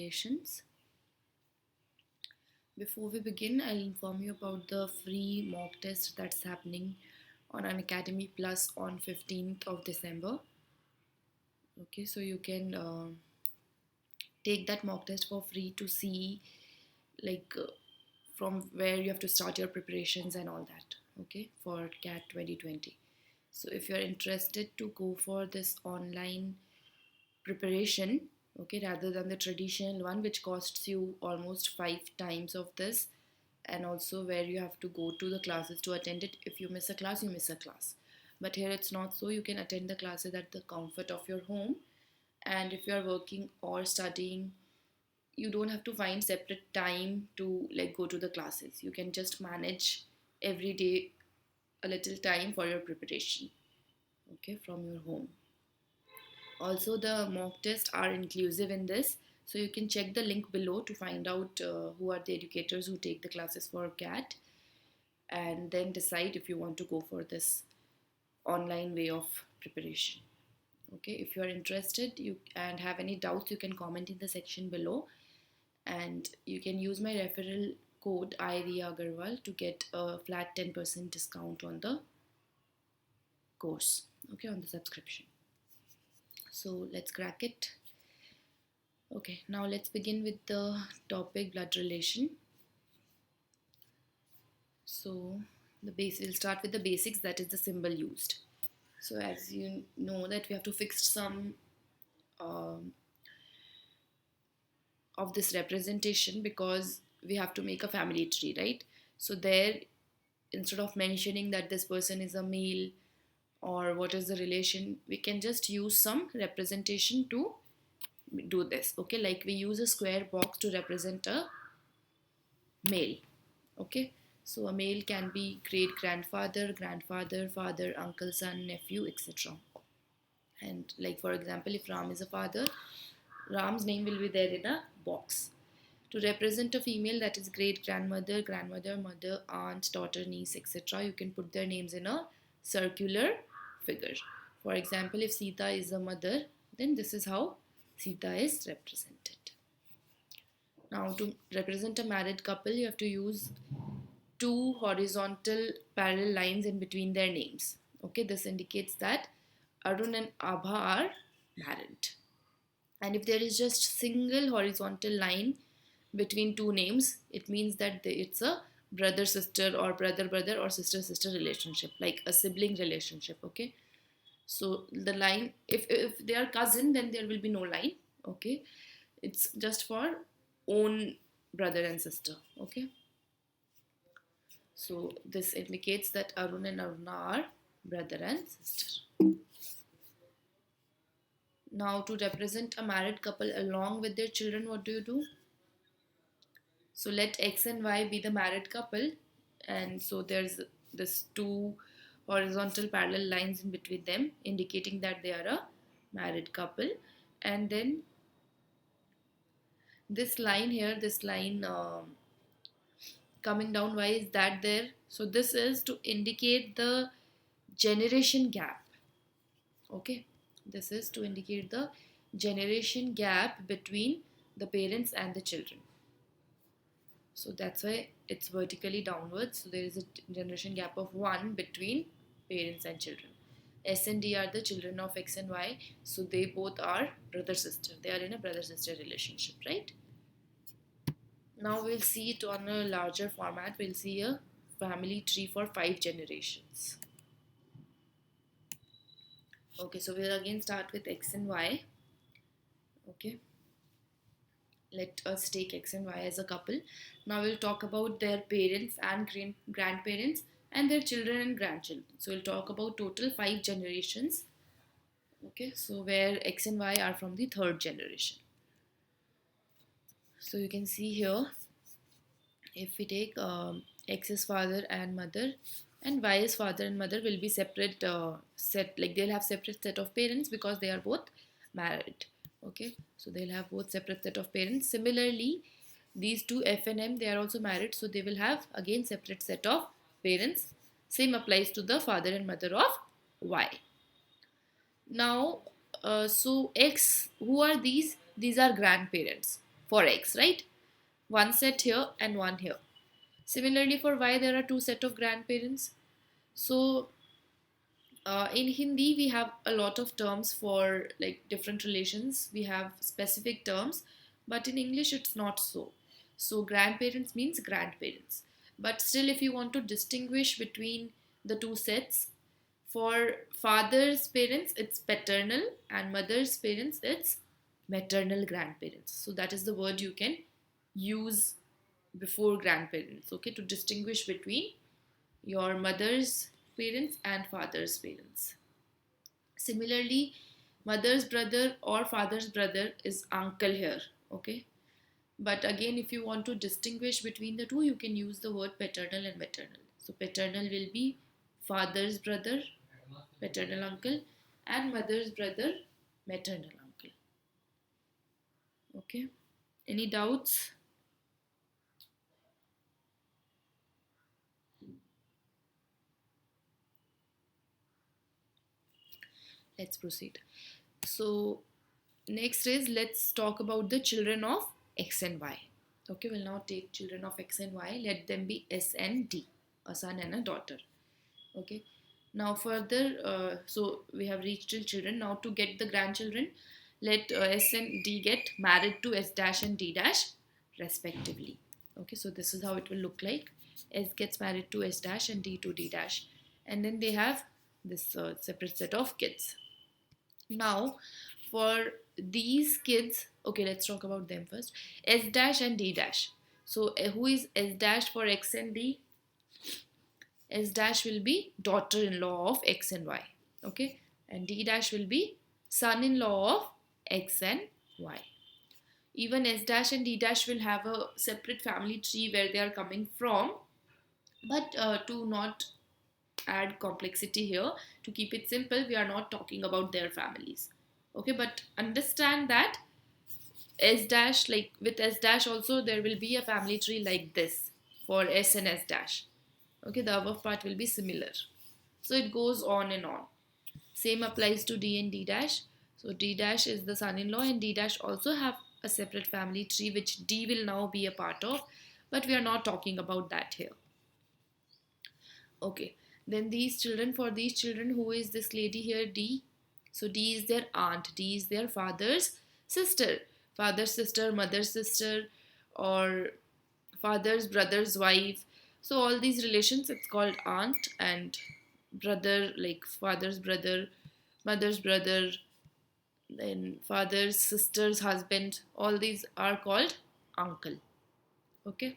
Congratulations. Before we begin, I'll inform you about the free mock test that's happening on Unacademy Plus on 15th of December. Okay, so you can take that mock test for free to see like from where you have to start your preparations and all that. Okay, for CAT 2020. So if you're interested to go for this online preparation, okay, rather than the traditional one which costs you almost 5 times of this, and also where you have to go to the classes to attend it. If you miss a class, you miss a class, but here it's not so. You can attend the classes at the comfort of your home, and if you are working or studying, you don't have to find separate time to like go to the classes. You can just manage every day a little time for your preparation, okay, from your home. Also, the mock tests are inclusive in this, so you can check the link below to find out who are the educators who take the classes for CAT, and then decide if you want to go for this online way of preparation. Okay, if you are interested and have any doubts, you can comment in the section below, and you can use my referral code Riya Agarwal to get a flat 10% discount on the course, okay, on the subscription. So let's crack it. Okay, now let's begin with the topic blood relation. So we'll start with the basics, that is the symbol used. So as you know that we have to fix some of this representation because we have to make a family tree, right? So there, instead of mentioning that this person is a male or what is the relation, we can just use some representation to do this. Okay, like we use a square box to represent a male. Okay, so a male can be great grandfather, grandfather, father, uncle, son, nephew, etc. And like for example, if Ram is a father, Ram's name will be there in a box. To represent a female, that is great grandmother, grandmother, mother, aunt, daughter, niece, etc., you can put their names in a circular figure. For example, if Sita is a mother, then this is how Sita is represented. Now, to represent a married couple, you have to use two horizontal parallel lines in between their names. Okay, this indicates that Arun and Abha are married. And if there is just single horizontal line between two names, it means that it's a brother sister or brother brother or sister sister relationship, like a sibling relationship. Okay, so the line, if they are cousin, then there will be no line. Okay, it's just for own brother and sister. Okay, so this indicates that Arun and Aruna are brother and sister. Now, to represent a married couple along with their children, what do you do? So let X and Y be the married couple, and so there's this two horizontal parallel lines in between them indicating that they are a married couple. And then this line here, this line coming down, why is that there? So this is to indicate the generation gap. Okay, this is to indicate the generation gap between the parents and the children. So that's why it's vertically downwards. So there is a generation gap of 1 between parents and children. S and D are the children of X and Y. So they both are brother sister. They are in a brother sister relationship, right? Now we'll see it on a larger format. We'll see a family tree for 5 generations. Okay, so we'll again start with X and Y. Okay, let us take X and Y as a couple. Now we'll talk about their parents and grandparents and their children and grandchildren. So we'll talk about total 5 generations. Okay, so where X and Y are from the 3rd generation. So you can see here, if we take X's father and mother, and Y's father and mother will be separate set, like they'll have separate set of parents because they are both married. Okay, so they'll have both separate set of parents. Similarly, these two F and M, they are also married, so they will have again separate set of parents. Same applies to the father and mother of Y. Now, so X, who are these? These are grandparents. for X, right? One set here and one here. Similarly, for Y, there are two set of grandparents. So in Hindi, we have a lot of terms for like different relations. We have specific terms, but in English, it's not so. So, grandparents means grandparents. But still, if you want to distinguish between the two sets, for father's parents, it's paternal, and mother's parents, it's maternal grandparents. So, that is the word you can use before grandparents, okay, to distinguish between your mother's parents and father's parents. Similarly, mother's brother or father's brother is uncle here, okay? But again, if you want to distinguish between the two, you can use the word paternal and maternal. So, paternal will be father's brother, paternal uncle, and mother's brother, maternal uncle. Okay? Any doubts? Let's proceed. So, next is let's talk about the children of X and Y. Okay, we'll now take children of X and Y. Let them be S and D, a son and a daughter. Okay. Now further, so we have reached till children. Now to get the grandchildren, let S and D get married to S dash and D dash respectively. Okay, so this is how it will look like. S gets married to S dash and D to D dash. And then they have this separate set of kids. Now, for these kids, okay, let's talk about them first. S dash and D dash. So, who is S dash for X and D? S dash will be daughter in law of X and Y. Okay, and D dash will be son in law of X and Y. Even S dash and D dash will have a separate family tree where they are coming from, but to not add complexity here, to keep it simple, we are not talking about their families. Okay, but understand that S dash, like with S dash also, there will be a family tree like this for S and S dash. Okay, the above part will be similar. So it goes on and on. Same applies to D and D dash. So D dash is the son-in-law and D dash also have a separate family tree which D will now be a part of, but we are not talking about that here. Okay, then these children, for these children, who is this lady here, D? So D is their aunt, D is their father's sister, father's sister, mother's sister, or father's brother's wife. So all these relations, it's called aunt, and brother, like father's brother, mother's brother, then father's sister's husband, all these are called uncle. Okay,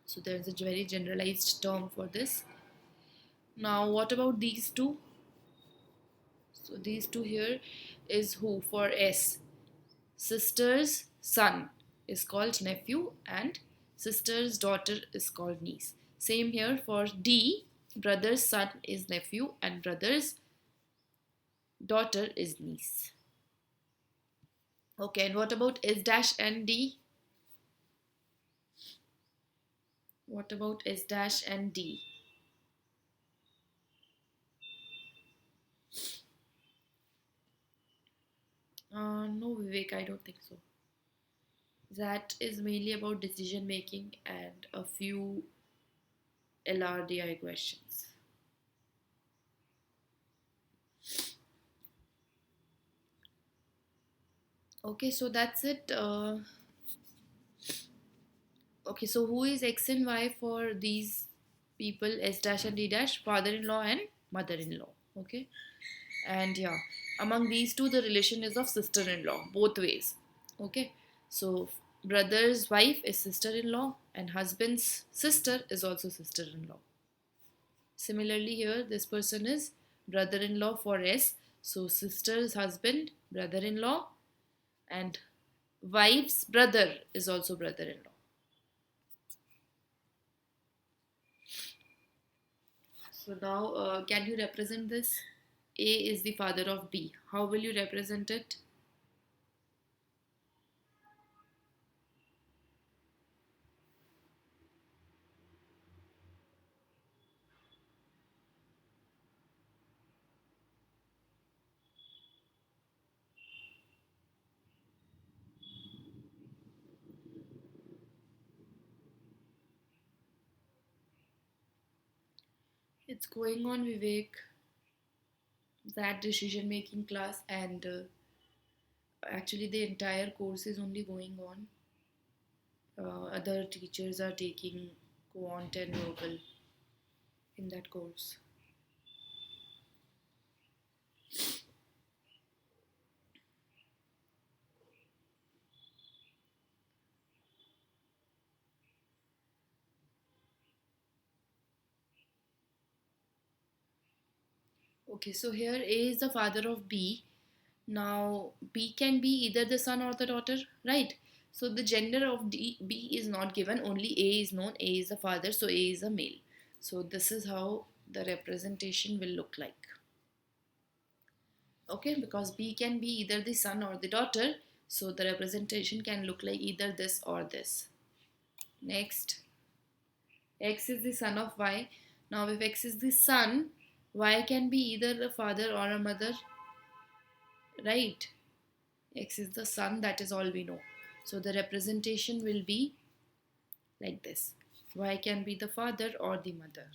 so there's a very generalized term for this. Now what about these two? So these two here is who for S? Sister's son is called nephew and sister's daughter is called niece. Same here for D, brother's son is nephew and brother's daughter is niece. Okay, and what about S dash and D? What about S dash and D? No, Vivek, I don't think so. That is mainly about decision making and a few LRDI questions. Okay, so that's it. Okay, so who is X and Y for these people, S dash and D dash? Father-in-law and mother-in-law. Okay, and yeah, among these two, the relation is of sister-in-law, both ways. Okay, so brother's wife is sister-in-law, and husband's sister is also sister-in-law. Similarly, here this person is brother-in-law for S, so sister's husband, brother-in-law, and wife's brother is also brother-in-law. So now, can you represent this? A is the father of B. How will you represent it? It's going on, Vivek, that decision making class, and actually, the entire course is only going on. Other teachers are taking quant and verbal in that course. Okay, so here A is the father of B. Now, B can be either the son or the daughter, right? So the gender of B is not given, only A is known. A is the father, so A is a male. So this is how the representation will look like. Okay, because B can be either the son or the daughter, so the representation can look like either this or this. Next, X is the son of Y. Now, if X is the son, Y can be either a father or a mother, right? X is the son, that is all we know. So the representation will be like this. Y can be the father or the mother.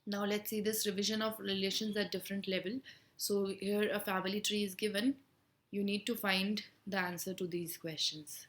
Now let's see this revision of relations at different level. So here a family tree is given. You need to find the answer to these questions.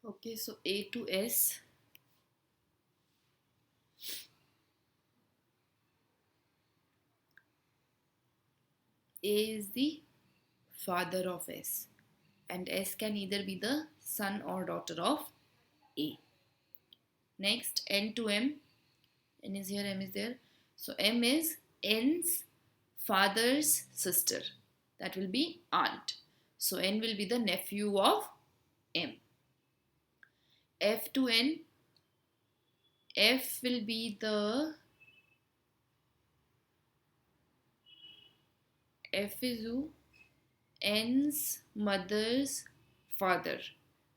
Okay, so A to S. A is the father of S, and S can either be the son or daughter of A. Next, N to M. N is here, M is there. So M is N's father's sister. That will be aunt. So N will be the nephew of M. F to N. F will be the F is who? N's mother's father.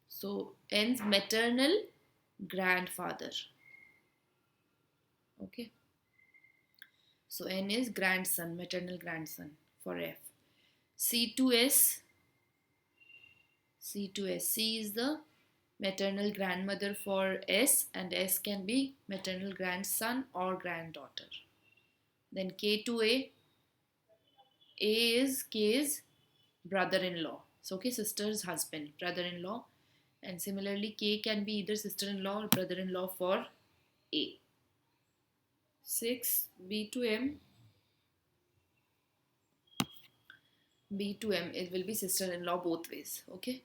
So N's maternal grandfather. Okay. So N is grandson, maternal grandson for F. C to S. C to S. C is the maternal grandmother for S, and S can be maternal grandson or granddaughter. Then K to A. A is K is brother-in-law. So okay, sister's husband, brother-in-law. And similarly, K can be either sister-in-law or brother-in-law for A. 6. B to M. B to M, it will be sister-in-law both ways. Okay,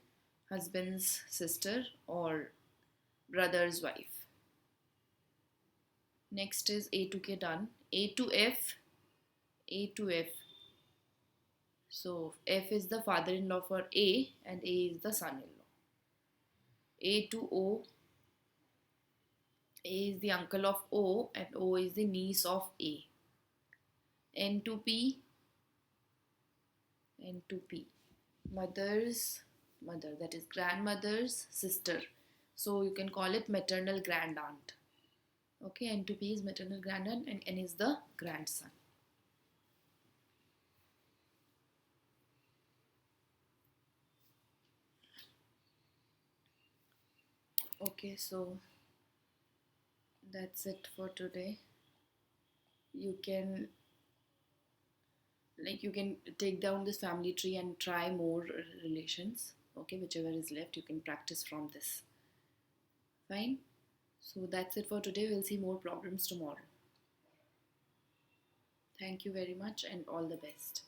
husband's sister or brother's wife. Next is A to K done. A to F. A to F. So F is the father-in-law for A, and A is the son-in-law. A to O. A is the uncle of O, and O is the niece of A. N to P. N to P. Mother's mother, that is grandmother's sister. So you can call it maternal grandaunt. Okay, N to P is maternal grandaunt, and N is the grandson. Okay, so that's it for today. You can like you can take down this family tree and try more relations. Okay, whichever is left, you can practice from this. Fine. So that's it for today. We'll see more problems tomorrow. Thank you very much and all the best.